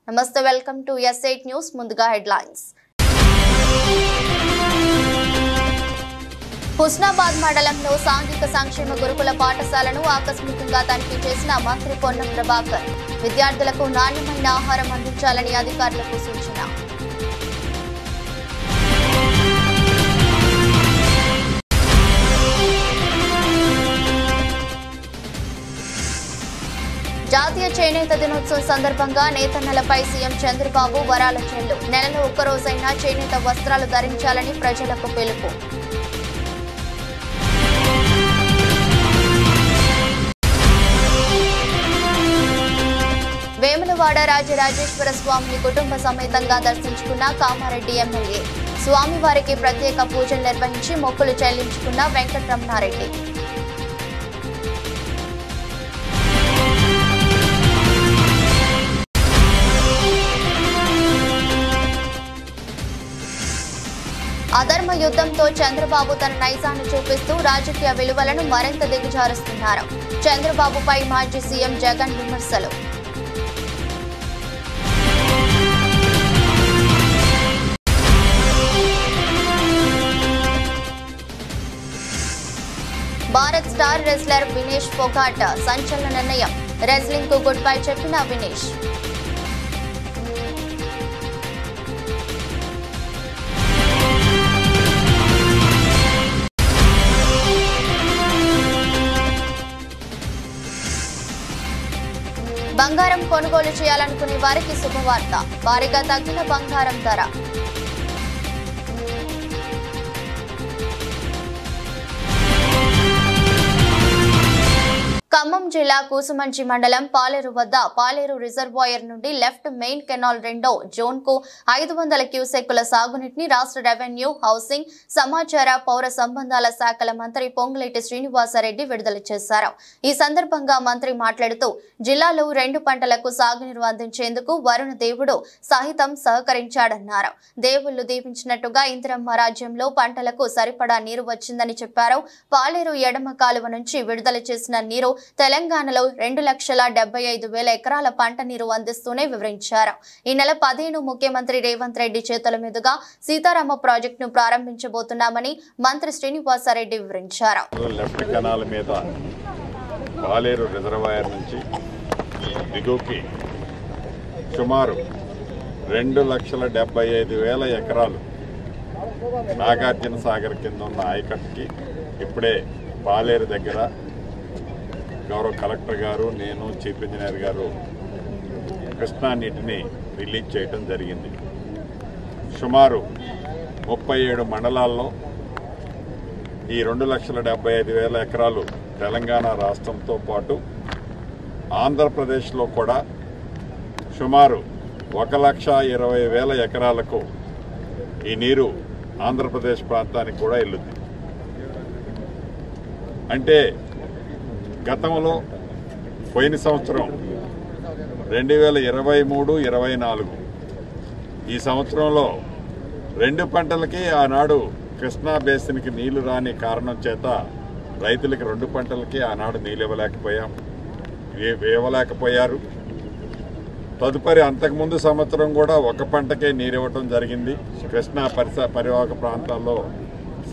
నమస్తే welcome to S8 news ముందుగా headlines Husnabad మండలంలో సాంఘిక సంక్షేమ గురుకుల పాఠశాలను ఆకస్మికంగా తనిఖీ చేసిన మంత్రి పొన్నం ప్రభాకర్ విద్యార్థులకు నాణ్యమైన ఆహారం అందించాలని అధికారులకు సూచన జాతీయ చేనేత దినోత్సవం సందర్భంగా నేతన్నలపై సీఎం చంద్రబాబు వరాల చెల్లు నెలలో ఒక్కరోజైనా చేనేత వస్త్రాలు ధరించాలని ప్రజలకు పిలుపు వేములవాడ రాజరాజేశ్వర స్వామిని కుటుంబ సమేతంగా దర్శించుకున్న కామారెడ్డి ఎమ్మెల్యే స్వామివారికి ప్రత్యేక పూజలు నిర్వహించి మొక్కులు చెల్లించుకున్న వెంకటరమణారెడ్డి అధర్మ యుద్ధంతో చంద్రబాబు తన నైజాన్ని చూపిస్తూ రాజకీయ విలువలను మరింత దిగజారుస్తున్నారు. చంద్రబాబుపై మాజీ సీఎం జగన్ విమర్శలు. భారత్ స్టార్ రెజ్లర్ వినేష్ ఫోగాట్ సంచలన నిర్ణయం. రెజ్లింగ్ కు గుడ్ బై చెప్పిన వినేష్. బంగారం కొనుగోలు చేయాలనుకునే వారికి శుభవార్త. భారీగా తగ్గిన బంగారం ధర. ఖమ్మం జిల్లా కూసుమంచి మండలం పాలేరు వద్ద పాలేరు రిజర్వాయర్ నుండి లెఫ్ట్ మెయిన్ కెనాల్ రెండో జోన్ కు 500 క్యూసెక్కుల సాగునీటిని రాష్ట్ర రెవెన్యూ, హౌసింగ్, సమాచార, పౌర సంబంధాల శాఖల మంత్రి పొంగులేటి శ్రీనివాసరెడ్డి విడుదల చేశారు. ఈ సందర్భంగా మంత్రి మాట్లాడుతూ జిల్లాలో 2 పంటలకు సాగునీరు అందించేందుకు వరుణ దేవుడు సహితం సహకరించాడన్నారు. దేవుళ్లు దీవించినట్టుగా ఇందిరమ్మ రాజ్యంలో పంటలకు సరిపడా నీరు వచ్చిందని చెప్పారు. పాలేరు ఎడమ కాలువ నుంచి విడుదల చేసిన నీరు తెలంగాణలో 2,75,000 ఎకరాల పంట నీరు అందిస్తూనే వివరించారు. ఈ నెల 15 ముఖ్యమంత్రి రేవంత్ రెడ్డి చేతుల మీదుగా సీతారామ ప్రాజెక్టును ప్రారంభించబోతున్నామని మంత్రి శ్రీనివాసరెడ్డి వివరించారు. లెఫ్ట్ కెనాల్ మీద పాలేరు రిజర్వాయర్ నుంచి దిగువకి సుమారు 2,75,000 ఎకరాలు నాగార్జున సాగర్ కింద ఉన్న ఆయకట్టుకి ఇప్పుడే పాలేరు దగ్గర గౌరవ కలెక్టర్ గారు, నేను, చీఫ్ ఇంజనీర్ గారు కృష్ణా నీటిని రిలీజ్ చేయడం జరిగింది. సుమారు 37 మండలాల్లో ఈ 2,75,000 ఎకరాలు తెలంగాణ రాష్ట్రంతో పాటు ఆంధ్రప్రదేశ్లో కూడా సుమారు 1,20,000 ఎకరాలకు ఈ నీరు ఆంధ్రప్రదేశ్ ప్రాంతానికి కూడా వెళ్తుంది. అంటే గతంలో పోయిన సంవత్సరం 2023-24 ఈ సంవత్సరంలో 2 పంటలకి ఆనాడు కృష్ణా బేసిన్కి నీళ్లు రాని కారణం చేత రైతులకి 2 పంటలకి ఆనాడు నీళ్ళు ఇవ్వలేకపోయారు. తదుపరి అంతకుముందు సంవత్సరం కూడా 1 పంటకే నీరు ఇవ్వటం జరిగింది. కృష్ణా పరివాహక ప్రాంతాల్లో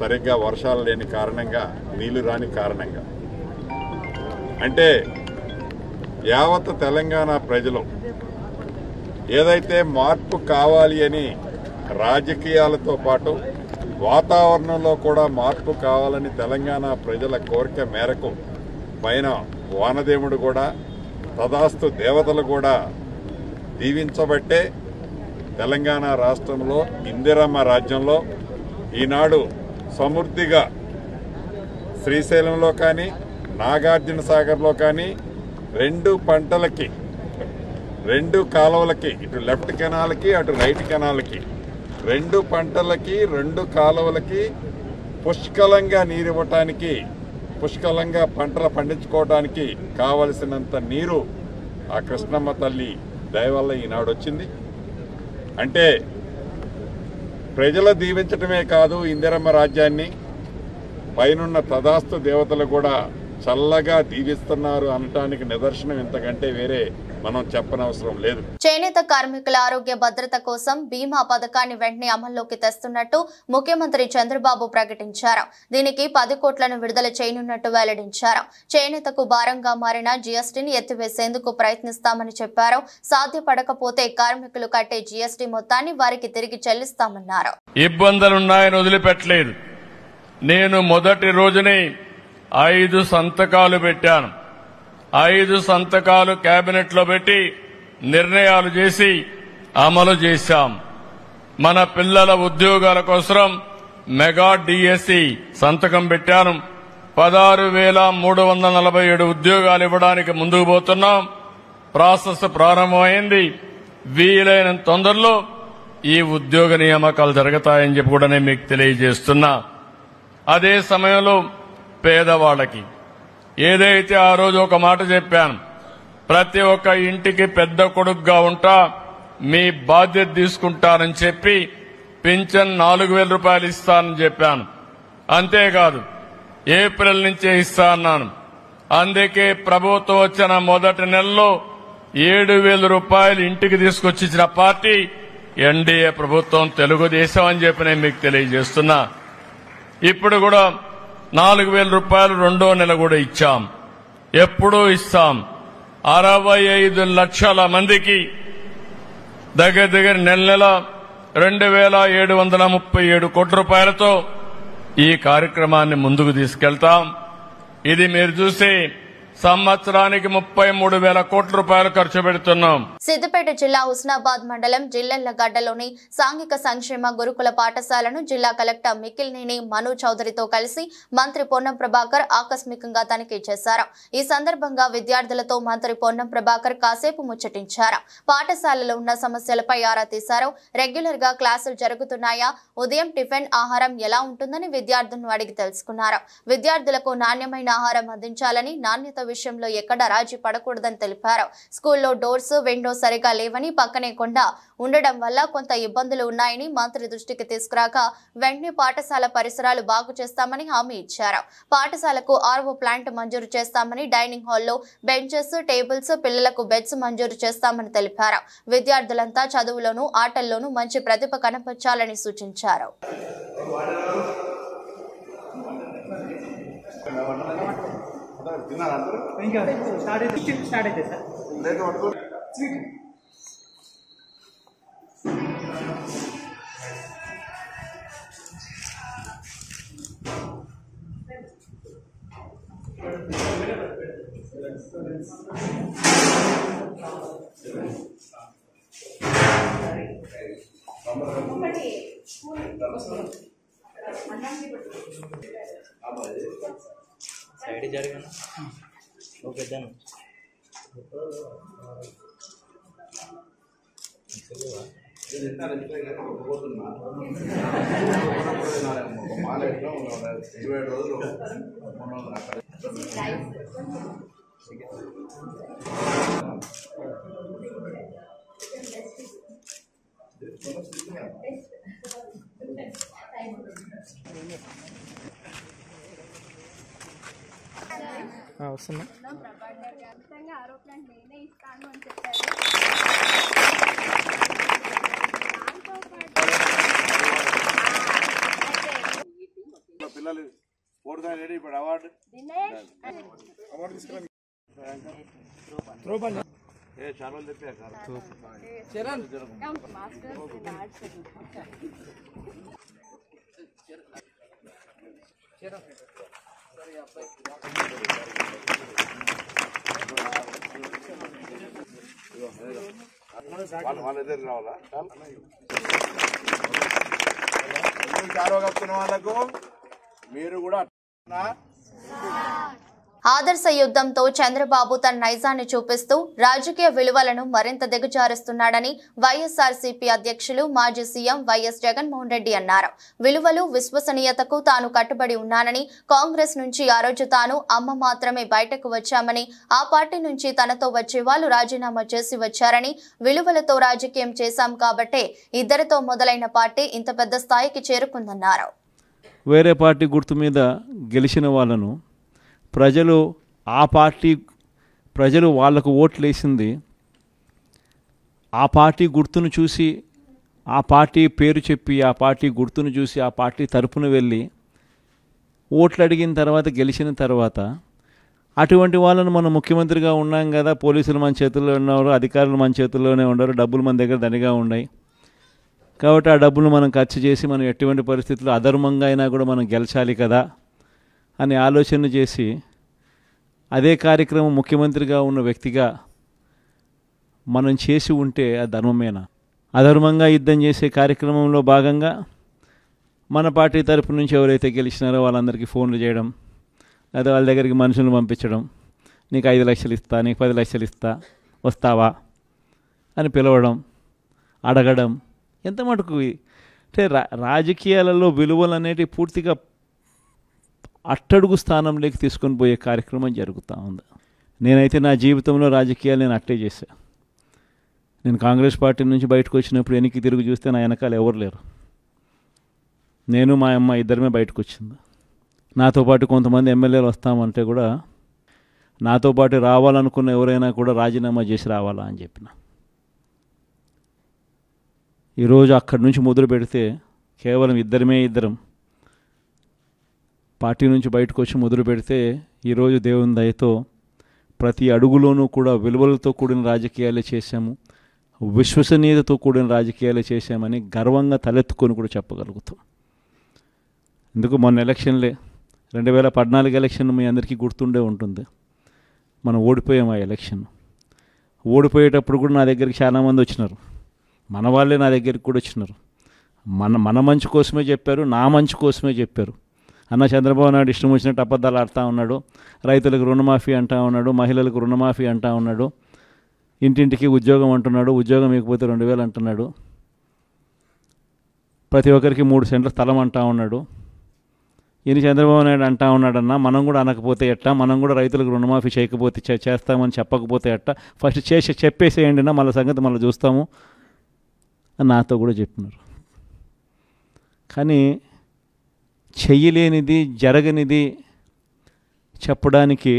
సరిగ్గా వర్షాలు లేని కారణంగా, నీళ్లు రాని కారణంగా. అంటే యావత్ తెలంగాణ ప్రజలు ఏదైతే మార్పు కావాలి అని రాజకీయాలతో పాటు వాతావరణంలో కూడా మార్పు కావాలని తెలంగాణ ప్రజల కోరిక మేరకు పైన వానదేవుడు కూడా, తదాస్తు దేవతలు కూడా దీవించబట్టే తెలంగాణ రాష్ట్రంలో ఇందిరమ్మ రాజ్యంలో ఈనాడు సమృద్ధిగా శ్రీశైలంలో కానీ, నాగార్జున సాగర్లో కానీ 2 పంటలకి 2 కాలువలకి, ఇటు లెఫ్ట్ కెనాల్కి అటు రైట్ కెనాల్కి 2 పంటలకి 2 కాలువలకి పుష్కలంగా నీరు ఇవ్వటానికి, పుష్కలంగా పంటలు పండించుకోవడానికి కావలసినంత నీరు ఆ కృష్ణమ్మ తల్లి దయ వల్ల ఈనాడు వచ్చింది. అంటే ప్రజలు దీవించటమే కాదు, ఇందిరమ్మ రాజ్యాన్ని పైనున్న తదాస్తు దేవతలు కూడా చల్లగా దీవిస్తున్నారు అనటానికి నిదర్శనం ఇంతకంటే వేరే మనం చెప్పనవసరం లేదు. చేనేత కార్మికుల ఆరోగ్య భద్రత కోసం బీమా పథకాన్ని వెంటనే అమల్లోకి తెస్తున్నట్టు ముఖ్యమంత్రి చంద్రబాబు ప్రకటించారు. దీనికి 10 కోట్లను విడుదల చేయనున్నట్టు వెల్లడించారు. చేనేతకు భారంగా మారిన జీఎస్టీని ఎత్తివేసేందుకు ప్రయత్నిస్తామని చెప్పారు. సాధ్యపడకపోతే కార్మికులు కట్టే జీఎస్టీ మొత్తాన్ని వారికి తిరిగి చెల్లిస్తామన్నారు. ఇబ్బందులున్నాయని వదిలిపెట్టలేదు. నేను మొదటి రోజునే 5 సంతకాలు పెట్టాను. 5 సంతకాలు కేబినెట్ లో పెట్టి నిర్ణయాలు చేసి అమలు చేశాం. మన పిల్లల ఉద్యోగాల కోసం మెగా డిఎస్సి సంతకం పెట్టాను. 16,347 ఉద్యోగాలు ఇవ్వడానికి ముందుకు పోతున్నాం. ప్రాసెస్ ప్రారంభమైంది. వీలైన తొందరలో ఈ ఉద్యోగ నియామకాలు జరుగుతాయని చెప్పి కూడా నేను మీకు తెలియజేస్తున్నా. అదే సమయంలో పేదవాళ్ళకి ఏదైతే ఆ రోజు ఒక మాట చెప్పాను, ప్రతి ఒక్క ఇంటికి పెద్ద కొడుకుగా ఉంటా, మీ బాధ్యత తీసుకుంటానని చెప్పి పింఛన్ 4,000 రూపాయలు ఇస్తానని చెప్పాను. అంతేకాదు ఏప్రిల్ నుంచే ఇస్తా అన్నాను. అందుకే ప్రభుత్వం వచ్చిన మొదటి నెలలో 7,000 రూపాయలు ఇంటికి తీసుకొచ్చి ఇచ్చిన పార్టీ ఎన్డీఏ ప్రభుత్వం, తెలుగుదేశం అని చెప్పి నేను మీకు తెలియజేస్తున్నా. ఇప్పుడు కూడా 4,000 రూపాయలు రెండో నెల కూడా ఇచ్చాం. ఎప్పుడూ ఇస్తాం. 65 లక్షల మందికి దగ్గర నెల 2,737 కోట్ల రూపాయలతో ఈ కార్యక్రమాన్ని ముందుకు తీసుకెళ్తాం. ఇది మీరు చూసి సంవత్సరానికి 33,000 కోట్ల రూపాయలు ఖర్చు పెడుతున్నాం. సిద్దిపేట జిల్లా హుస్నాబాద్ మండలం జిల్లెళ్లగడ్డలోని సాంఘిక సంక్షేమ గురుకుల పాఠశాలను జిల్లా కలెక్టర్ మిక్కిలినేని మను చౌదరితో కలిసి మంత్రి పొన్నం ప్రభాకర్ ఆకస్మికంగా తనిఖీ చేశారు. ఈ సందర్భంగా విద్యార్థులతో మంత్రి పొన్నం ప్రభాకర్ కాసేపు ముచ్చటించారు. పాఠశాలలో ఉన్న సమస్యలపై ఆరా తీశారు. రెగ్యులర్ గా క్లాసులు జరుగుతున్నాయా, ఉదయం టిఫిన్ ఆహారం ఎలా ఉంటుందని విద్యార్థులను అడిగి తెలుసుకున్నారు. విద్యార్థులకు నాణ్యమైన ఆహారం అందించాలని, నాణ్యత విషయంలో ఎక్కడ రాజీ పడకూడదని తెలిపారు. స్కూల్లో డోర్స్, విండోస్ సరిగా లేవని, పక్కనే కొండ ఉండడం వల్ల కొంత ఇబ్బందులు ఉన్నాయని మంత్రి దృష్టికి తీసుకురాక వెంటనే పాఠశాల పరిసరాలు బాగు చేస్తామని హామీ ఇచ్చారు. పాఠశాలకు ఆర్వో ప్లాంట్ మంజూరు చేస్తామని, డైనింగ్ హాల్లో బెంచెస్, టేబుల్స్, పిల్లలకు బెడ్స్ మంజూరు చేస్తామని తెలిపారు. విద్యార్థులంతా చదువులోనూ ఆటల్లోనూ మంచి ప్రతిభ కనపర్చాలని సూచించారు. సైడ్ జరిగిన ఓకే డన్ వస్తున్నా పిల్లలు ఓటుగా రెడీ ఇప్పుడు అవార్డు చాలా వాళ్ళ ఎదురు రావాలా చాలు కప్పుతున్న వాళ్ళకు మీరు కూడా ఆదర్శ యుద్ధంతో చంద్రబాబు తన నైజాన్ని చూపిస్తూ రాజకీయ విలువలను మరింత దిగజారుస్తున్నాడని వైఎస్ఆర్సీపీ అధ్యక్షులు మాజీ సీఎం వైఎస్ జగన్మోహన్ రెడ్డి అన్నారు. విలువలు, విశ్వసనీయతకు తాను కట్టుబడి ఉన్నానని, కాంగ్రెస్ నుంచి ఆ రోజు తాను అమ్మ మాత్రమే బయటకు వచ్చామని, ఆ పార్టీ నుంచి తనతో వచ్చే వాళ్ళు రాజీనామా చేసి వచ్చారని, విలువలతో రాజకీయం చేశాం కాబట్టే ఇద్దరితో మొదలైన పార్టీ ఇంత పెద్ద స్థాయికి చేరుకుందన్నారు. వేరే పార్టీ గుర్తు మీద గెలిచిన వాళ్ళను ప్రజలు వాళ్లకు ఓట్లు వేసింది ఆ పార్టీ గుర్తును చూసి, ఆ పార్టీ పేరు చెప్పి, ఆ పార్టీ గుర్తును చూసి, ఆ పార్టీ తరపున వెళ్ళి ఓట్లు అడిగిన తర్వాత, గెలిచిన తర్వాత అటువంటి వాళ్ళను మనం ముఖ్యమంత్రిగా ఉన్నాం కదా, పోలీసులు మన చేతుల్లో ఉన్నారు, అధికారులు మన చేతుల్లోనే ఉన్నారు, డబ్బులు మన దగ్గర దండిగా ఉన్నాయి కాబట్టి ఆ డబ్బులు మనం ఖర్చు చేసి మనం ఎటువంటి పరిస్థితుల్లో అధర్మంగా అయినా కూడా మనం గెలిచాలి కదా అని ఆలోచన చేసి అదే కార్యక్రమం ముఖ్యమంత్రిగా ఉన్న వ్యక్తిగా మనం చేసి ఉంటే అది ధర్మమేనా? అధర్మంగా యుద్ధం చేసే కార్యక్రమంలో భాగంగా మన పార్టీ తరపు నుంచి ఎవరైతే గెలిచినారో వాళ్ళందరికీ ఫోన్లు చేయడం, లేదా వాళ్ళ దగ్గరికి మనుషులను పంపించడం, నీకు 5 లక్షలు ఇస్తా, నీకు 10 లక్షలు ఇస్తా, వస్తావా అని పిలవడం, అడగడం, ఎంత మటుకు అంటే రాజకీయాలలో విలువలు అనేటివి పూర్తిగా అట్టడుగు స్థానంలోకి తీసుకొని పోయే కార్యక్రమం జరుగుతూ ఉంది. నేనైతే నా జీవితంలో రాజకీయాలు నేను అట్టే చేశాను. నేను కాంగ్రెస్ పార్టీ నుంచి బయటకు వచ్చినప్పుడు వెనక్కి తిరిగి చూస్తే నా వెనకాల ఎవరు లేరు. నేను మా అమ్మ ఇద్దరమే బయటకు వచ్చింది. నాతో పాటు కొంతమంది ఎమ్మెల్యేలు వస్తామంటే కూడా నాతో పాటు రావాలనుకున్న ఎవరైనా కూడా రాజీనామా చేసి రావాలా అని చెప్పిన. ఈరోజు అక్కడి నుంచి మొదలు పెడితే కేవలం ఇద్దరం పార్టీ నుంచి బయటకు వచ్చి మొదలు పెడితే ఈరోజు దేవుని దయతో ప్రతి అడుగులోనూ కూడా విలువలతో కూడిన రాజకీయాలే చేశాము, విశ్వసనీయతతో కూడిన రాజకీయాలే చేశామని గర్వంగా తలెత్తుకొని కూడా చెప్పగలుగుతాం. ఎందుకు మొన్న ఎలక్షన్లే 2014 ఎలక్షన్ మీ అందరికీ గుర్తుండే ఉంటుంది. మనం ఓడిపోయాం ఆ ఎలక్షన్. ఓడిపోయేటప్పుడు కూడా నా దగ్గరికి చాలామంది వచ్చినారు, మన వాళ్ళే నా దగ్గరికి కూడా వచ్చినారు. మన మంచి కోసమే చెప్పారు, నా మంచి కోసమే చెప్పారు. అన్న చంద్రబాబు నాయుడు ఇష్టం వచ్చినట్టు అబద్ధాలు ఆడుతూ ఉన్నాడు, రైతులకు రుణమాఫీ అంటూ ఉన్నాడు, మహిళలకు రుణమాఫీ అంటూ ఉన్నాడు, ఇంటింటికి ఉద్యోగం అంటున్నాడు, ఉద్యోగం ఇకపోతే 2000 అంటున్నాడు, ప్రతి ఒక్కరికి 3 సెంట్ల స్థలం అంటూ ఉన్నాడు. ఈయన చంద్రబాబు నాయుడు అంటా ఉన్నాడన్నా, మనం కూడా అనకపోతే ఎట్టా, మనం కూడా రైతులకు రుణమాఫీ చేయకపోతే చేస్తామని చెప్పకపోతే ఎట్టా, ఫస్ట్ చెప్పేసేయండి నా, మళ్ళీ సంగతి మళ్ళీ చూస్తాము అని నాతో కూడా చెప్పినారు. కానీ చెయ్యలేనిది, జరగనిది చెప్పడానికి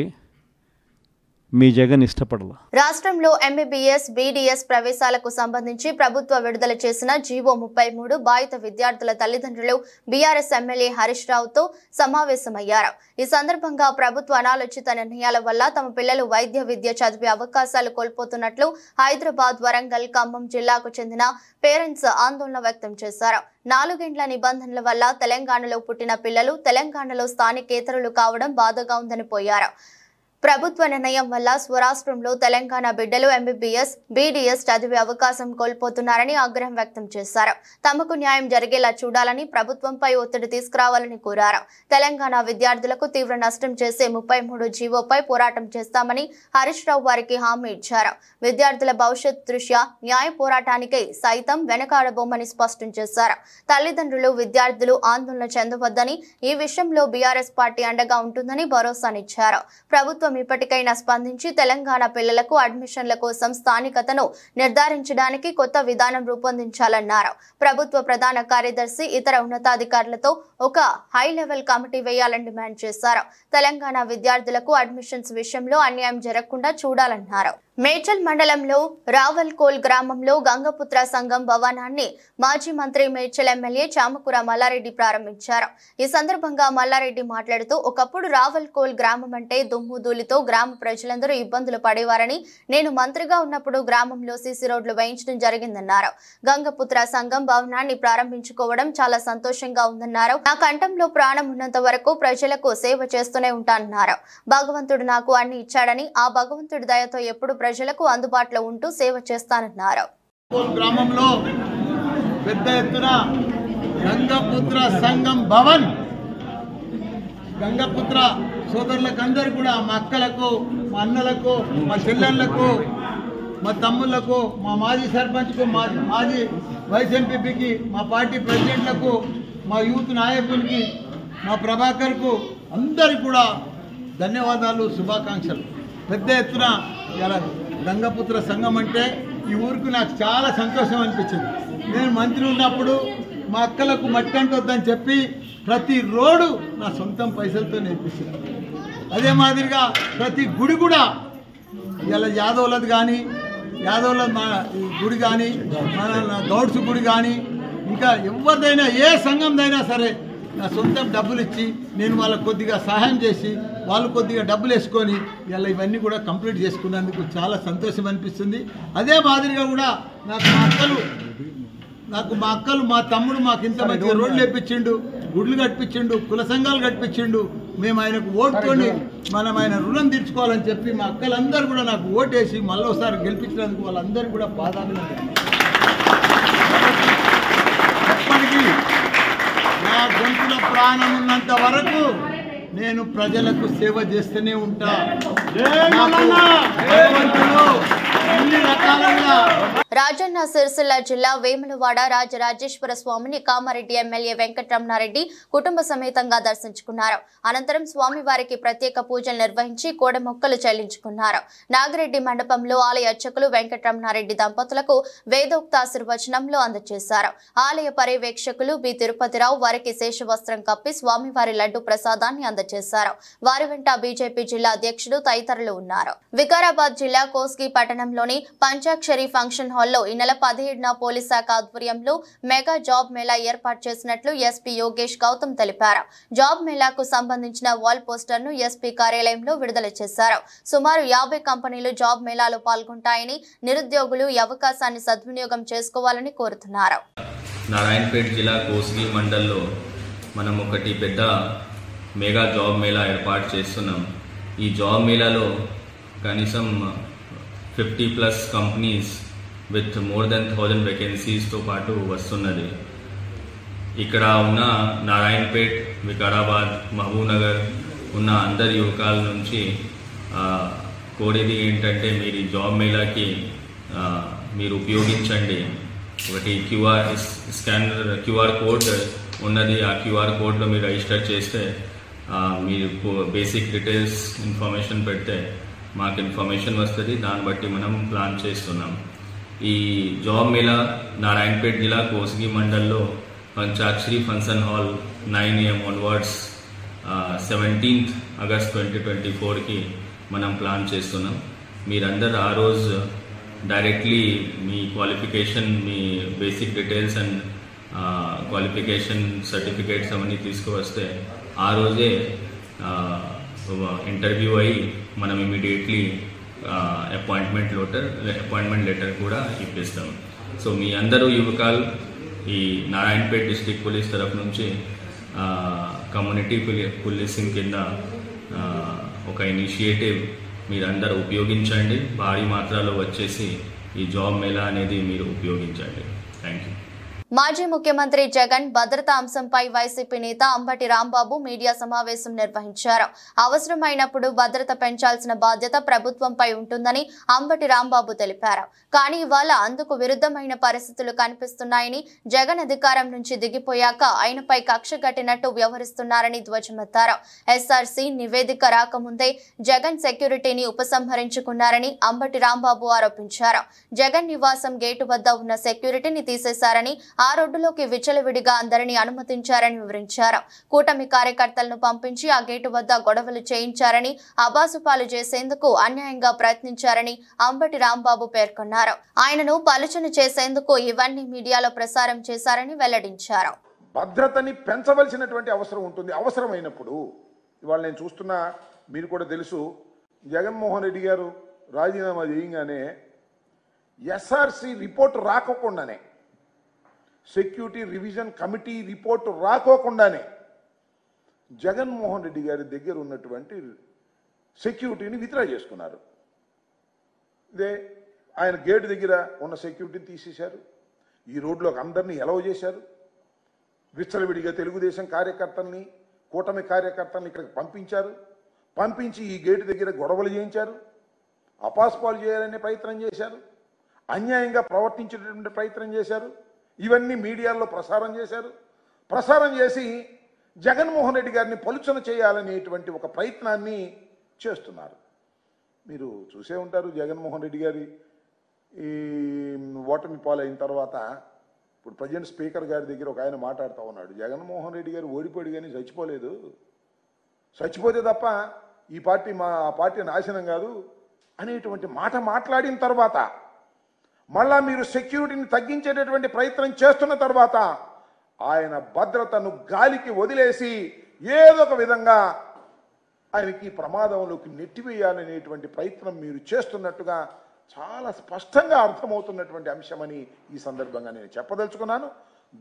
మీ జగన్ ఇష్టపడలా. రాష్ట్రంలో ఎంబీబీఎస్, బీడీఎస్ ప్రవేశాలకు సంబంధించి ప్రభుత్వ విడుదల చేసిన జీవో 33 బాధిత విద్యార్థుల తల్లిదండ్రులు బీఆర్ఎస్ ఎమ్మెల్యే హరీష్ రావుతో సమావేశమయ్యారు. ఈ సందర్భంగా ప్రభుత్వ అనాలోచిత నిర్ణయాల వల్ల తమ పిల్లలు వైద్య విద్య చదివే అవకాశాలు కోల్పోతున్నట్లు హైదరాబాద్, వరంగల్, ఖమ్మం జిల్లాకు చెందిన పేరెంట్స్ ఆందోళన వ్యక్తం చేశారు. 4 ఏండ్ల నిబంధనల వల్ల తెలంగాణలో పుట్టిన పిల్లలు తెలంగాణలో స్థానికేతరులు కావడం బాధగా ఉందని పోయారు. ప్రభుత్వ నిర్ణయం వల్ల స్వరాష్ట్రంలో తెలంగాణ బిడ్డలు ఎంబీబీఎస్, బీడీఎస్ చదివే అవకాశం కోల్పోతున్నారని ఆగ్రహం వ్యక్తం చేశారు. తమకు న్యాయం జరిగేలా చూడాలని, ప్రభుత్వంపై ఒత్తిడి తీసుకురావాలని కోరారు. తెలంగాణ విద్యార్థులకు తీవ్ర నష్టం చేసే 33 జీవోపై పోరాటం చేస్తామని హరీష్ రావు వారికి హామీ ఇచ్చారు. విద్యార్థుల భవిష్యత్ దృష్ట్యా న్యాయ పోరాటానికై సైతం వెనకాడబోమని స్పష్టం చేశారు. తల్లిదండ్రులు, విద్యార్థులు ఆందోళన చెందవద్దని, ఈ విషయంలో బీఆర్ఎస్ పార్టీ అండగా ఉంటుందని భరోసానిచ్చారు. ప్రభుత్వం ఇప్పటికైనా స్పందించి తెలంగాణ పిల్లలకు అడ్మిషన్ల కోసం స్థానికతను నిర్ధారించడానికి కొత్త విధానం రూపొందించాలన్నారు. ప్రభుత్వ ప్రధాన కార్యదర్శి ఇతర ఉన్నతాధికారులతో ఒక హై లెవెల్ కమిటీ వేయాలని డిమాండ్ చేశారు. తెలంగాణ విద్యార్థులకు అడ్మిషన్స్ విషయంలో అన్యాయం జరగకుండా చూడాలన్నారు. మేడ్చల్ మండలంలో రావల్కోల్ గ్రామంలో గంగపుత్ర సంఘం భవనాన్ని మాజీ మంత్రి మేడ్చల్ ఎమ్మెల్యే చామకూర మల్లారెడ్డి ప్రారంభించారు. ఈ సందర్భంగా మల్లారెడ్డి మాట్లాడుతూ, ఒకప్పుడు రావల్కోల్ గ్రామం అంటే దుమ్ము ధూళితో గ్రామ ప్రజలందరూ ఇబ్బందులు పడేవారని, నేను మంత్రిగా ఉన్నప్పుడు గ్రామంలో సీసీ రోడ్లు వేయించడం జరిగిందన్నారు. గంగపుత్ర సంఘం భవనాన్ని ప్రారంభించుకోవడం చాలా సంతోషంగా ఉందన్నారు. నా కంఠంలో ప్రాణం ఉన్నంత వరకు ప్రజలకు సేవ చేస్తూనే ఉంటానన్నారు. భగవంతుడు నాకు అన్ని ఇచ్చాడని, ఆ భగవంతుడి దయతో ఎప్పుడు ప్రజలకు అందుబాటులో ఉంటూ సేవ చేస్తానన్నారు. గ్రామంలో పెద్ద ఎత్తున గంగపుత్ర సంఘం భవన్, గంగపుత్ర సోదరులకు అందరూ కూడా, మా అక్కలకు, మా అన్నలకు, మా చెల్లెళ్లకు, మా తమ్ముళ్లకు, మా మాజీ సర్పంచ్కు, మాజీ వైస్ ఎంపీపీకి, మా పార్టీ ప్రెసిడెంట్లకు, మా యూత్ నాయకునికి, మా ప్రభాకర్కు అందరికీ కూడా ధన్యవాదాలు, శుభాకాంక్షలు. పెద్ద ఎత్తున ఇలా గంగపుత్ర సంఘం అంటే ఈ ఊరికి నాకు చాలా సంతోషం అనిపించింది. నేను మంత్రి ఉన్నప్పుడు మా అక్కలకు మట్టి అంటొద్దని చెప్పి ప్రతి రోడ్డు నా సొంతం పైసలతో నేర్పించాను. అదే మాదిరిగా ప్రతి గుడి కూడా ఇలా యాదవులది కానీ, యాదవ్ల ఈ గుడి కానీ మన గౌడ్స్ గుడి కానీ ఇంకా ఎవరిదైనా ఏ సంఘందైనా సరే నా సొంతం డబ్బులు ఇచ్చి నేను వాళ్ళకు కొద్దిగా సహాయం చేసి వాళ్ళు కొద్దిగా డబ్బులు వేసుకొని ఇలా ఇవన్నీ కూడా కంప్లీట్ చేసుకున్నందుకు చాలా సంతోషం అనిపిస్తుంది. అదే మాదిరిగా కూడా నాకు మా అక్కలు మా తమ్ముడు మాకు ఇంత మంచిగా రోడ్లు వేపించిండు, గుడ్లు కట్టించిండు, కుల సంఘాలు కట్టించిండు. మేము ఆయనకు ఓటుకొని మనం ఆయన రుణం తీర్చుకోవాలని చెప్పి మా అక్కలందరూ కూడా నాకు ఓటేసి మళ్ళీసారి గెలిపించినందుకు వాళ్ళందరూ కూడా పాదాభినందనలు. ఎప్పటికీ నా గొంతుల ప్రాణం ఉన్నంత వరకు నేను ప్రజలకు సేవ చేస్తూనే ఉంటా. అన్ని రకాలుగా రాజన్న సిరిసిల్ల జిల్లా వేములవాడ రాజరాజేశ్వర స్వామిని కామారెడ్డి ఎమ్మెల్యే వెంకటరమణారెడ్డి కుటుంబ సమేతంగా దర్శించుకున్నారు. అనంతరం స్వామివారికి ప్రత్యేక పూజలు నిర్వహించి కోడ మొక్కలు చెల్లించుకున్నారు. నాగిరెడ్డి మండపంలో ఆలయ అర్చకులు వెంకటరమణారెడ్డి దంపతులకు వేదోక్తాశీర్వచనంలో అందజేశారు. ఆలయ పర్యవేక్షకులు బి తిరుపతిరావు వారికి శేషవస్త్రం కప్పి స్వామివారి లడ్డు ప్రసాదాన్ని అందజేశారు. వారి వెంట బీజేపీ జిల్లా అధ్యక్షుడు తదితరులు ఉన్నారు. వికారాబాద్ జిల్లా కోస్గి పట్టణంలోని పంచాక్షరి ఫంక్షన్ హాల్లో ఈ నెల 17న పోలీస్ శాఖ ఆధ్వర్యంలో మెగా జాబ్ మేళా ఏర్పాటు చేసినట్లు ఎస్పీ యోగేష్ గౌతమ్ తెలిపారు. జాబ్ మేళాకు సంబంధించిన వాల్ పోస్టర్ ను ఎస్పీ కార్యాలయంలో విడుదల చేశారు. సుమారు 50 కంపెనీలు జాబ్ మేళాలో పాల్గొంటాయని, నిరుద్యోగులు ఈ అవకాశాన్ని సద్వినియోగం చేసుకోవాలని కోరుతున్నారు. నారాయణపేట జిల్లా కోస్గి మండల్లో మనం ఒకటి పెద్ద మెగా జాబ్ మేళా ఏర్పాటు చేస్తున్నాం. ఈ జాబ్ మేళాలో కనీసం 50+ కంపెనీస్ విత్ మోర్ దెన్ 1000 వేకెన్సీస్తో పాటు వస్తున్నది. ఇక్కడ ఉన్న నారాయణపేట్, వికారాబాద్, మహబూబ్నగర్ ఉన్న అందరి యువకాల నుంచి కోరేది ఏంటంటే మీరు ఈ జాబ్ మేళాకి మీరు ఉపయోగించండి. ఒకటి క్యూఆర్ కోడ్ ఉన్నది. ఆ క్యూఆర్ కోడ్లో మీరు రిజిస్టర్ చేస్తే మీరు బేసిక్ డీటెయిల్స్ ఇన్ఫర్మేషన్ పెడితే మాకు ఇన్ఫర్మేషన్ వస్తుంది. దాన్ని బట్టి మనం ప్లాన్ చేస్తున్నాం. ఈ జాబ్ మేళా నారాయణపేట జిల్లా కోస్గి మండల్లో Panchakshari function hall 9 AM onwards 17th August 2024కి మనం ప్లాన్ చేస్తున్నాం. మీరందరూ ఆ రోజు డైరెక్ట్లీ మీ క్వాలిఫికేషన్, మీ basic details and qualification certificates అవన్నీ తీసుకువస్తే ఆ రోజే ఇంటర్వ్యూ అయ్యి మనం ఇమీడియట్లీ అపాయింట్మెంట్ లెటర్ కూడా ఇప్పిస్తాం. సో మీ అందరూ యువకాలు ఈ నారాయణపేట డిస్ట్రిక్ట్ పోలీస్ తరఫు నుంచి కమ్యూనిటీ పోలీసింగ్ కింద ఒక ఇనిషియేటివ్ మీరందరూ ఉపయోగించండి. భారీ మాత్రలో వచ్చేసి ఈ జాబ్ మేళా అనేది మీరు ఉపయోగించండి. Thank you. మాజీ ముఖ్యమంత్రి జగన్ భద్రతా అంశంపై వైసీపీ నేత అంబటి రాంబాబు మీడియా సమావేశం నిర్వహించారు. అవసరమైనప్పుడు భద్రత పెంచాల్సిన బాధ్యత ప్రభుత్వంపై ఉంటుందని అంబటి రాంబాబు తెలిపారు. కానీ ఇవాళ అందుకు విరుద్ధమైన పరిస్థితులు కనిపిస్తున్నాయని, జగన్ అధికారం నుంచి దిగిపోయాక ఆయనపై కక్ష కట్టినట్టు వ్యవహరిస్తున్నారని ధ్వజమెత్తారు. ఎస్ఆర్సీ నివేదిక రాకముందే జగన్ సెక్యూరిటీని ఉపసంహరించుకున్నారని అంబటి రాంబాబు ఆరోపించారు. జగన్ నివాసం గేటు వద్ద ఉన్న సెక్యూరిటీని తీసేశారని, ఆ రోడ్డులోకి విచ్చలవిడిగా అందరినీ అనుమతించారని వివరించారు. కూటమి కార్యకర్తలను పంపించి ఆ గేటు వద్ద గొడవలు చేయించారని, అబాసుపాలు చేసేందుకు అన్యాయంగా ప్రయత్నించారని అంబటి రాంబాబు పేర్కొన్నారు. ఆయనను పలుచన చేసేందుకు ఇవన్నీ మీడియాలో ప్రసారం చేశారని వెల్లడించారు. భద్రతని పెంచవలసినటువంటి అవసరం ఉంటుంది. అవసరమైనప్పుడు ఇవాళ నేను చూస్తున్నా, మీరు కూడా తెలుసు, జగన్మోహన్ రెడ్డి గారు రాజీనామా చేయగానే ఎస్ఆర్సీ రిపోర్ట్ రాకోకుండానే, సెక్యూరిటీ రివిజన్ కమిటీ రిపోర్టు రాకోకుండానే జగన్మోహన్ రెడ్డి గారి దగ్గర ఉన్నటువంటి సెక్యూరిటీని విత్డ్రా చేసుకున్నారు. ఇదే ఆయన గేటు దగ్గర ఉన్న సెక్యూరిటీని తీసేశారు. ఈ రోడ్లోకి అందరినీ ఎలవ్ చేశారు. విచ్చలవిడిగా తెలుగుదేశం కార్యకర్తల్ని, కూటమి కార్యకర్తల్ని ఇక్కడికి పంపించారు. పంపించి ఈ గేటు దగ్గర గొడవలు చేయించారు. అపాస్పాలు చేయాలనే ప్రయత్నం చేశారు. అన్యాయంగా ప్రవర్తించేటటువంటి ప్రయత్నం చేశారు. ఇవన్నీ మీడియాలో ప్రసారం చేశారు. ప్రసారం చేసి జగన్మోహన్ రెడ్డి గారిని పలుచన చేయాలనేటువంటి ఒక ప్రయత్నాన్ని చేస్తున్నారు. మీరు చూసే ఉంటారు, జగన్మోహన్ రెడ్డి గారి ఈ ఓటమి పాలైన తర్వాత ఇప్పుడు ప్రజెంట్ స్పీకర్ గారి దగ్గర ఒక ఆయన మాట్లాడుతూ ఉన్నాడు. జగన్మోహన్ రెడ్డి గారు ఓడిపోయాడు కానీ చచ్చిపోలేదు, చచ్చిపోతే తప్ప ఈ పార్టీ మా పార్టీ నాశనం కాదు అనేటువంటి మాట మాట్లాడిన తర్వాత మళ్ళా మీరు సెక్యూరిటీని తగ్గించేటటువంటి ప్రయత్నం చేస్తున్న తర్వాత ఆయన భద్రతను గాలికి వదిలేసి ఏదో ఒక విధంగా ఆయనకి ప్రమాదంలోకి నెట్టివేయాలనేటువంటి ప్రయత్నం మీరు చేస్తున్నట్టుగా చాలా స్పష్టంగా అర్థమవుతున్నటువంటి అంశమని ఈ సందర్భంగా నేను చెప్పదలుచుకున్నాను.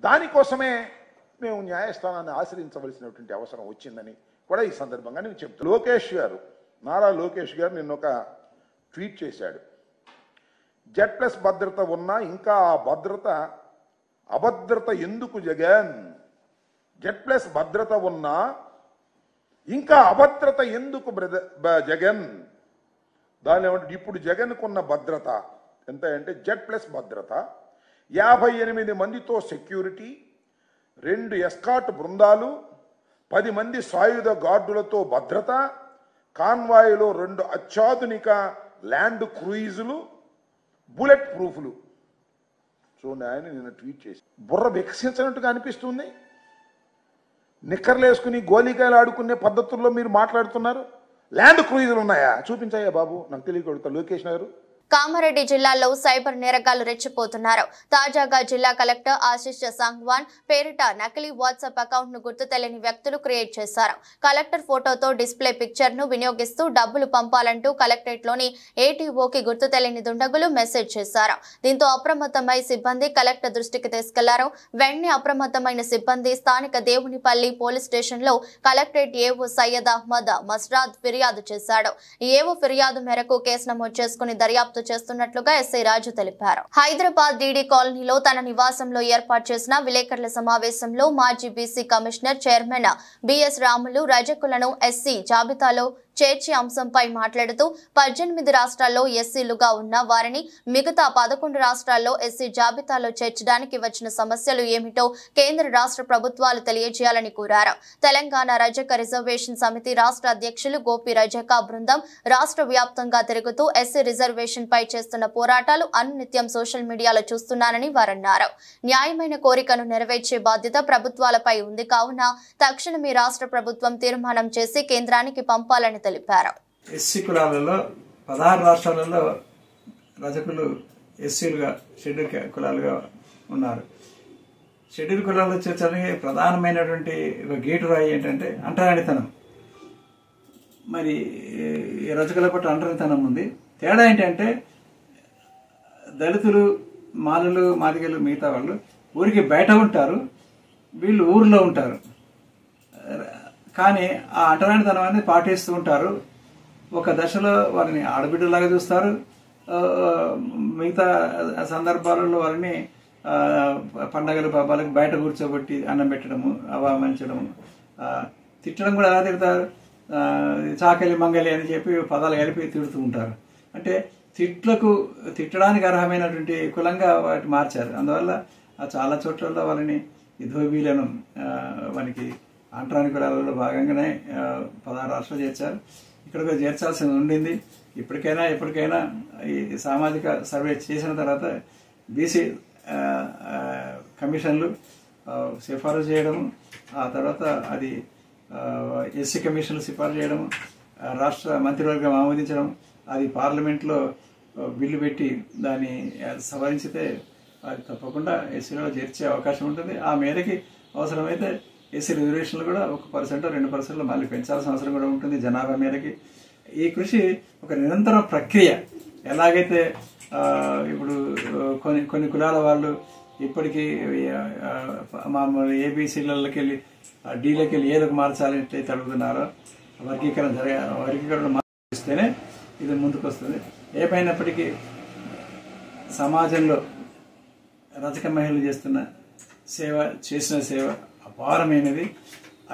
దానికోసమే మేము న్యాయస్థానాన్ని ఆశ్రయించవలసినటువంటి అవసరం వచ్చిందని కూడా ఈ సందర్భంగా నేను చెప్తాను. లోకేష్ గారు, నారా లోకేష్ గారు నిన్న ఒక ట్వీట్ చేశాడు. Z+ భద్రత ఉన్నా ఇంకా ఆ అభద్రత ఎందుకు జగన్? Z+ భద్రత ఉన్నా ఇంకా అభద్రత ఎందుకు జగన్? దాని ఏమంటే ఇప్పుడు జగన్కున్న భద్రత ఎంత అంటే Z+ భద్రత 58 మందితో సెక్యూరిటీ, 2 ఎస్కాట్ బృందాలు, 10 మంది సాయుధ గార్డులతో భద్రత, కాన్వాయ్లో 2 అత్యాధునిక ల్యాండ్ క్రూయిజులు, బుల్లెట్ ప్రూఫ్లు. చూడండి, ఆయన నిన్న ట్వీట్ చేసి బుర్ర వికసించినట్టుగా అనిపిస్తుంది. నిక్కర్లేసుకుని గోలికాయలు ఆడుకునే పద్ధతుల్లో మీరు మాట్లాడుతున్నారు. ల్యాండ్ క్రూయిజులు ఉన్నాయా? చూపించాయా బాబు, నాకు తెలియకూడదు. లోకేష్ గారు, కామారెడ్డి జిల్లాలో సైబర్ నేరగాళ్లు రెచ్చిపోతున్నారు. తాజాగా జిల్లా కలెక్టర్ ఆశిష్ సంగ్వాన్ పేరిట నకిలీ వాట్సాప్ అకౌంట్ ను గుర్తు తెలియని వ్యక్తులు క్రియేట్ చేశారు. కలెక్టర్ ఫోటోతో డిస్ప్లే పిక్చర్ ను వినియోగిస్తూ డబ్బులు పంపాలంటూ కలెక్టరేట్ లోని ఏటీఓకి గుర్తు తెలియని దుండగులు మెసేజ్ చేశారు. దీంతో అప్రమత్తమై సిబ్బంది కలెక్టర్ దృష్టికి తీసుకెళ్లారు. వెంటనే అప్రమత్తమైన సిబ్బంది స్థానిక దేవునిపల్లి పోలీస్ స్టేషన్ లో కలెక్టరేట్ ఏవో సయ్యద్ అహ్మద్ మస్రాద్ ఫిర్యాదు చేశాడు. ఏవో ఫిర్యాదు మేరకు కేసు నమోదు చేసుకుని దర్యాప్తు చేస్తున్నట్లుగా ఎస్ఐ రాజు తెలిపారు. హైదరాబాద్ డీడీ కాలనీలో తన నివాసంలో ఏర్పాటు చేసిన విలేకరుల సమావేశంలో మాజీ BC commissioner chairman BS Ramulu రజకులను ఎస్సీ జాబితాలో చేర్చి అంశంపై మాట్లాడుతూ 18 రాష్ట్రాల్లో ఎస్సీలుగా ఉన్న వారిని మిగతా 11 రాష్ట్రాల్లో ఎస్సీ జాబితాలో చేర్చడానికి వచ్చిన సమస్యలు ఏమిటో కేంద్ర రాష్ట్ర ప్రభుత్వాలు తెలియజేయాలని కోరారు. తెలంగాణ రజక రిజర్వేషన్ సమితి రాష్ట్ర అధ్యక్షులు గోపి రజక బృందం రాష్ట్ర వ్యాప్తంగా తిరుగుతూ ఎస్సీ రిజర్వేషన్ పై చేస్తున్న పోరాటాలు అనునిత్యం సోషల్ మీడియాలో చూస్తున్నానని వారన్నారు. న్యాయమైన కోరికను నెరవేర్చే బాధ్యత ప్రభుత్వాలపై ఉంది కావున తక్షణమే రాష్ట్ర ప్రభుత్వం తీర్మానం చేసి కేంద్రానికి పంపాలని తెలిపారు. ఎస్సీ కులాలలో 16 రాష్ట్రాలలో రజకులు ఎస్సీలుగా షెడ్యూల్ కులాలుగా ఉన్నారు. షెడ్యూల్ కులాల్లో చేర్చడానికి ప్రధానమైనటువంటి గేటు రాయి ఏంటంటే అంటరానితనం. మరి ఈ రజకుల పట్ల అంటరానితనం ఉంది. తేడా ఏంటంటే దళితులు, మాలలు, మాదిగలు, మిగతా వాళ్ళు ఊరికి బయట ఉంటారు, వీళ్ళు ఊర్లో ఉంటారు. కానీ ఆ అంటరానితనం అనేది పాటిస్తూ ఉంటారు. ఒక దశలో వారిని ఆడబిడ్డలాగా చూస్తారు, మిగతా సందర్భాలలో వారిని పండగలు పబ్బాలకు బయట కూర్చోబెట్టి అన్నం పెట్టడము, అవమానించడము, తిట్టడం కూడా ఎలా తిడతారు, చాకలి మంగలి అని చెప్పి పదాలు కలిపి తిడుతూ ఉంటారు. అంటే తిట్టడానికి అర్హమైనటువంటి కులంగా వాటి మార్చారు. అందువల్ల చాలా చోట్ల వాళ్ళని ధోబీలను మనకి అంటరాని కులాలలో భాగంగానే 16 రాష్ట్రాలు చేర్చారు. ఇక్కడ చేర్చాల్సి ఉండింది. ఎప్పటికైనా ఈ సామాజిక సర్వే చేసిన తర్వాత బీసీ కమిషన్లు సిఫారసు చేయడము, ఆ తర్వాత అది ఎస్సీ కమిషన్లు సిఫారసు చేయడము, రాష్ట్ర మంత్రివర్గం ఆమోదించడం, అది పార్లమెంట్లో బిల్లు పెట్టి దాన్ని సవరించితే అది తప్పకుండా ఎస్సీలో చేర్చే అవకాశం ఉంటుంది. ఆ మేరకి అవసరమైతే ఎస్సీ రిజర్వేషన్లు కూడా 1% 2% మళ్ళీ పెంచాల్సిన అవసరం కూడా ఉంటుంది జనాభా మేరకి. ఈ కృషి ఒక నిరంతరం ప్రక్రియ. ఎలాగైతే ఇప్పుడు కొన్ని కులాల వాళ్ళు ఇప్పటికీ మామూలు ఏబీసీలకి వెళ్ళి డీలకి వెళ్ళి ఏదొక మార్చాలని ఎట్లయితే అడుగుతున్నారో వర్గీకరణ మార్చిస్తేనే ఇది ముందుకు వస్తుంది. ఏమైనప్పటికీ సమాజంలో రజక మహిళలు చేసిన సేవ అపారమైనది.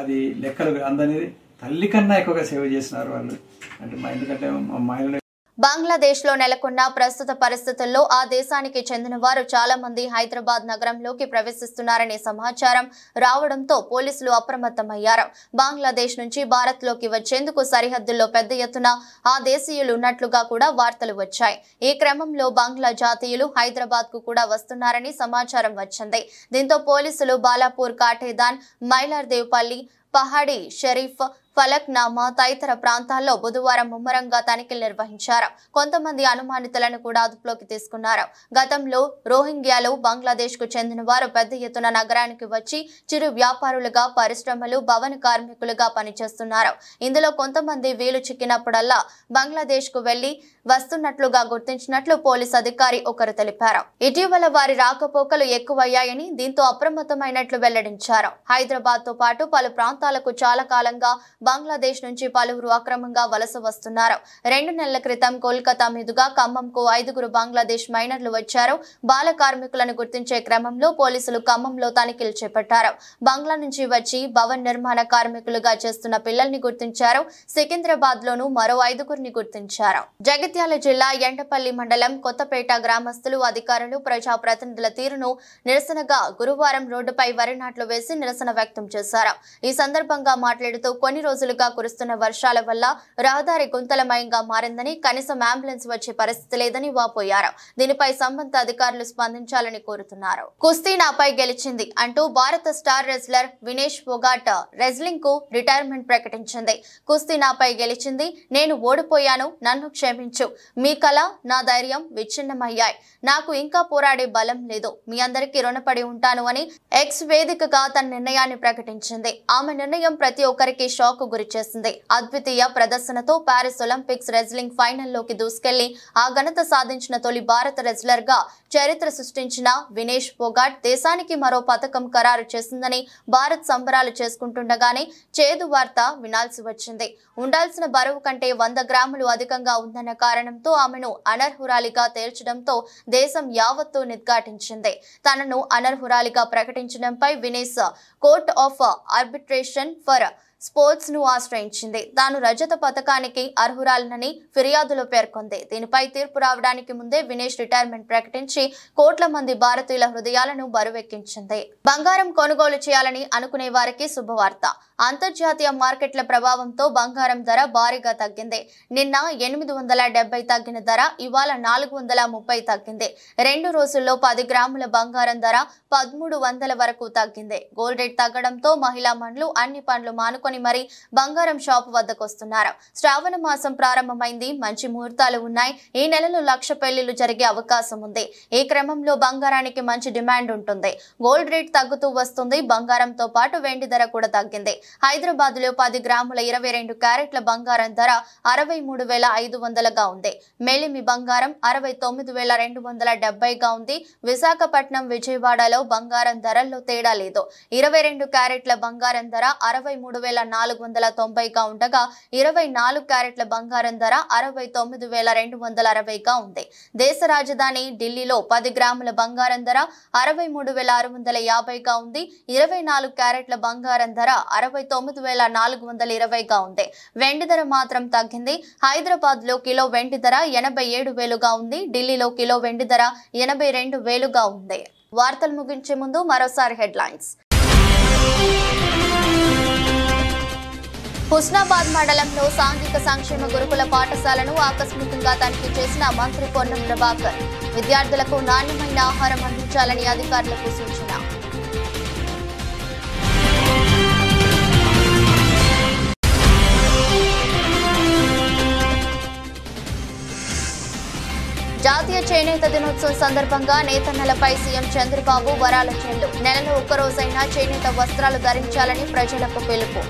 అది లెక్కలు అందనిది. తల్లి కన్నా ఎక్కువగా సేవ చేసినారు వాళ్ళు. అంటే ఎందుకంటే మా మహిళలు బంగ్లాదేశ్ లో నెలకొన్న ప్రస్తుత పరిస్థితుల్లో ఆ దేశానికి చెందిన వారు చాలా మంది హైదరాబాద్ నగరంలోకి ప్రవేశిస్తున్నారనే సమాచారం రావడంతో పోలీసులు అప్రమత్తమయ్యారు. బంగ్లాదేశ్ నుంచి భారత్ లోకి వచ్చేందుకు సరిహద్దుల్లో పెద్ద ఎత్తున ఆ దేశీయులు ఉన్నట్లుగా కూడా వార్తలు వచ్చాయి. ఈ క్రమంలో బంగ్లా జాతీయులు హైదరాబాద్ కు కూడా వస్తున్నారని సమాచారం వచ్చింది. దీంతో పోలీసులు బాలాపూర్, కాటేదాన్, మైలార్దేవ్పల్లి, పహాడి షరీఫ్, ఫలక్నామా తదితర ప్రాంతాల్లో బుధవారం ముమ్మరంగా తనిఖీలు నిర్వహించారు. కొంతమంది అనుమానితులను కూడా అదుపులోకి తీసుకున్నారు. గతంలో రోహింగ్యాలు బంగ్లాదేశ్ కు చెందిన వారు పెద్ద ఎత్తున నగరానికి వచ్చి చిరు వ్యాపారులుగా, పరిశ్రమలు, భవన కార్మికులుగా పనిచేస్తున్నారు. ఇందులో కొంతమంది వీలు చిక్కినప్పుడల్లా బంగ్లాదేశ్ కు వెళ్లి వస్తున్నట్లుగా గుర్తించినట్లు పోలీస్ అధికారి ఒకరు తెలిపారు. ఇటీవల వారి రాకపోకలు ఎక్కువయ్యాయని, దీంతో అప్రమత్తమైనట్లు వెల్లడించారు. హైదరాబాద్ తో పాటు పలు ప్రాంతాలకు చాలా కాలంగా బంగ్లాదేశ్ నుంచి పలువురు అక్రమంగా వలస వస్తున్నారు. 2 నెలల క్రితం కోల్కతా మీదుగా ఖమ్మంకు 5 బంగ్లాదేశ్ మైనర్లు వచ్చారు. బాల కార్మికులను గుర్తించే క్రమంలో పోలీసులు ఖమ్మంలో తనిఖీలు చేపట్టారు. బంగ్లా నుంచి వచ్చి భవన నిర్మాణ కార్మికులుగా చేస్తున్న పిల్లల్ని గుర్తించారు. సికింద్రాబాద్ లోనూ మరో 5 గుర్తించారు. జగిత్యాల జిల్లా ఎండపల్లి మండలం కొత్తపేట గ్రామస్తులు, అధికారులు, ప్రజాప్రతినిధుల తీరును నిరసనగా గురువారం రోడ్డుపై వరి నాట్లు వేసి నిరసన వ్యక్తం చేశారు. ఈ సందర్భంగా మాట్లాడుతూ కొన్ని రోజులుగా కురుస్తున్న వర్షాల వల్ల రహదారి గుంతలమయంగా మారిందని, కనీసం అంబులెన్స్ వచ్చే పరిస్థితి లేదని వాపోయారు. దీనిపై సంబంధిత అధికారులు స్పందించాలని కోరుతున్నారు. కుస్తీ నాపై గెలిచింది అంటూ భారత star wrestler Vinesh Phogat wrestling కు రిటైర్మెంట్ ప్రకటించింది. కుస్తీ నాపై గెలిచింది, నేను ఓడిపోయాను, నన్ను క్షమించు, మీ కళ, నా ధైర్యం విచ్ఛిన్నమయ్యాయి, నాకు ఇంకా పోరాడే బలం లేదు, మీ అందరికీ రుణపడి ఉంటాను అని ఎక్స్ వేదికగా తన నిర్ణయాన్ని ప్రకటించింది. ఆమె నిర్ణయం ప్రతి ఒక్కరికి షాక్ గురి చేసింది. అద్వితీయ ప్రదర్శనతో పారిస్ ఒలింపిక్స్ రెజ్లింగ్ ఫైనల్లోకి దూసుకెళ్లి ఆ ఘనత సాధించిన తొలి భారత రెజ్లర్ గా చరిత్ర సృష్టించిన వినేష్ ఫోగాట్ దేశానికి మరో పథకం ఖరారు చేసిందని భారత్ సంబరాలు చేసుకుంటుండగానే చేదు వార్త వినాల్సి వచ్చింది. ఉండాల్సిన బరువు కంటే 100 గ్రాములు అధికంగా ఉందన్న కారణంతో ఆమెను అనర్హురాలిగా తేల్చడంతో దేశం యావత్తు నిర్ఘాటించింది. తనను అనర్హురాలిగా ప్రకటించడంపై Vinesh court of arbitration for sports ను ఆశ్రయించింది. తాను రజత పథకానికి అర్హురాలనని ఫిర్యాదులో పేర్కొంది. దీనిపై తీర్పు రావడానికి ముందే వినేష్ రిటైర్మెంట్ ప్రకటించి కోట్ల మంది భారతీయుల హృదయాలను బరువెక్కించింది. బంగారం కొనుగోలు చేయాలని అనుకునే వారికి శుభవార్త. అంతర్జాతీయ మార్కెట్ల ప్రభావంతో బంగారం ధర భారీగా తగ్గింది. నిన్న 870 తగ్గిన ధర ఇవాళ 430 తగ్గింది. 2 రోజుల్లో 10 గ్రాముల బంగారం ధర 1300 వరకు తగ్గింది. గోల్డ్ రేట్ తగ్గడంతో మహిళా మండలు అన్ని పనులు మానుకొని మరి బంగారం షాపు వద్దకు వస్తున్నారు. శ్రావణ మాసం ప్రారంభమైంది, మంచి ముహూర్తాలు ఉన్నాయి. ఈ నెలలో 1,00,000 పెళ్లిళ్లు జరిగే అవకాశం ఉంది. ఈ క్రమంలో బంగారానికి మంచి డిమాండ్ ఉంటుంది. గోల్డ్ రేట్ తగ్గుతూ వస్తుంది. బంగారంతో పాటు వెండి ధర కూడా తగ్గింది. హైదరాబాద్ లో 10 గ్రాముల 22 క్యారెట్ల బంగారం ధర 63,500గా ఉంది. మేలిమి బంగారం 69,270గా ఉంది. విశాఖపట్నం, విజయవాడలో బంగారం ధరల్లో తేడా లేదు. 22 క్యారెట్ల బంగారం ధర 63,490గా ఉండగా 24 క్యారెట్ల బంగారం ధర 69,260గా ఉంది. దేశ రాజధాని ఢిల్లీలో 10 గ్రాముల బంగారం ధర 63,650గా ఉంది. 24 క్యారెట్ల బంగారం ధర 69,420గా ఉంది. వెండి ధర మాత్రం తగ్గింది. హైదరాబాద్ లో కిలో వెండి ధర 87,000గా ఉంది. ఢిల్లీలో కిలో వెండి ధర 82,000గా ఉంది. వార్తలు ముగించే ముందు మరోసారి హెడ్లైన్స్. హుస్నాబాద్ మండలంలో సాంఘిక సంక్షేమ గురుకుల పాఠశాలను ఆకస్మికంగా తనిఖీ చేసిన మంత్రి పొన్నం ప్రభాకర్. విద్యార్థులకు నాణ్యమైన ఆహారం అందించాలని అధికారులకు సూచన. జాతీయ చేనేత దినోత్సవం సందర్భంగా నేతన్నలపై సీఎం చంద్రబాబు వరాల చెల్లు. నెలలో ఒక్కరోజైనా చేనేత వస్త్రాలు ధరించాలని ప్రజలకు పిలుపు.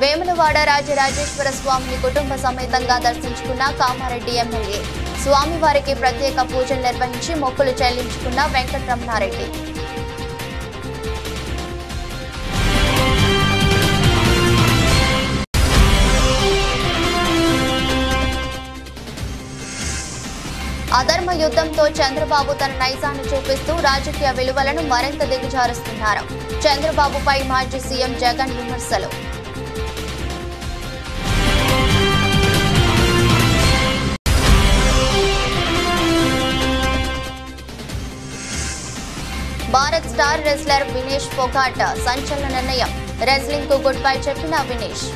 వేములవాడ రాజరాజేశ్వర స్వామిని కుటుంబ సమేతంగా దర్శించుకున్న కామారెడ్డి ఎమ్మెల్యే. స్వామివారికి ప్రత్యేక పూజలు నిర్వహించి మొక్కులు చెల్లించుకున్న వెంకటరమణారెడ్డి. అధర్మ యుద్ధంతో చంద్రబాబు తన నైజాన్ని చూపిస్తూ రాజకీయ విలువలను మరింత దిగజారుస్తున్నారు. చంద్రబాబుపై మాజీ సీఎం జగన్ విమర్శలు. భారత్ స్టార్ రెజ్లర్ వినేష్ ఫోగాట్ సంచలన నిర్ణయం. రెజ్లింగ్ కు గుడ్ బై చెప్పిన వినేష్.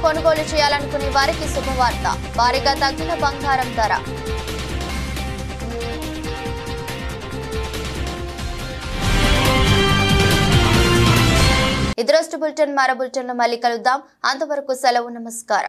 కొనుగోలు చేయాలనుకునే వారికి శుభవార్త. భారీగా తగ్గిన బంగారం ధర. ఇది రోజు బులెటిన్. మరో బులెటిన్లో మళ్ళీ కలుద్దాం. అంతవరకు సెలవు. నమస్కారం.